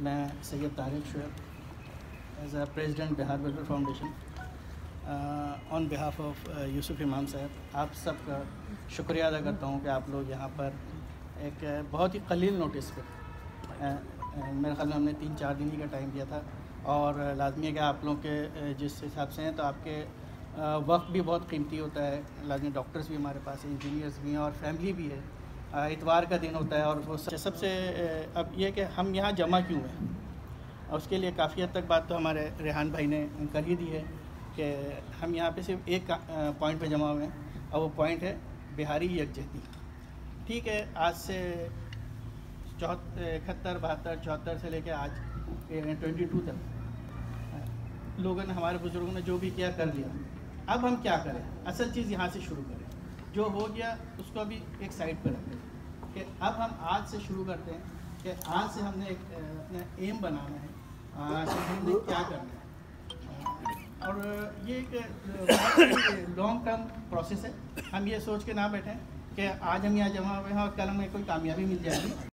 میں Syed Tariq Shoaib as a president Bihar welfare foundation on behalf of Yusuf Imam sahab آپ سب کا شکریہ ادا کرتا ہوں کہ آپ لوگ یہاں پر ایک بہت ہی قلیل نوٹس پہ میرے خیال میں ہم نے 3-4 دن ہی کا ٹائم دیا تھا، اور لازمی ہے کہ آپ لوگوں کے جس حساب سے ہیں تو آپ کے وقت بھی بہت قیمتی ہوتا ہے، لازمی ڈاکٹرز بھی ہمارے پاس ہیں، انجینئرز بھی ہیں اور فیملی بھی ہے، اتوار کا دن ہوتا ہے، اور وہ سب سے اب یہ کہ ہم یہاں جمع کیوں ہیں، اور اس کے لیے کافی حد تک بات تو ہمارے ریحان بھائی نے کر ہی دی ہے کہ ہم یہاں پہ صرف ایک پوائنٹ پہ جمع ہوئے ہیں، اور وہ پوائنٹ ہے بہاری یکجہتی۔ ٹھیک ہے، آج سے 71 72 74 سے لے کے آج 22 تک لوگوں نے، ہمارے بزرگوں نے جو بھی کیا کر لیا، اب ہم کیا کریں؟ اصل چیز یہاں سے شروع کریں، جو ہو گیا اس کو ابھی ایک سائڈ پہ رکھیں کہ اب ہم آج سے شروع کرتے ہیں کہ آج سے ہم نے ایک اپنا ایم بنانا ہے، آج سے ہم نے کیا کرنا ہے، اور یہ ایک لانگ ٹرم پروسیس ہے۔ ہم یہ سوچ کے نہ بیٹھیں کہ آج ہم یہاں جمع ہوئے ہیں اور کل ہمیں کوئی کامیابی مل جائے گی۔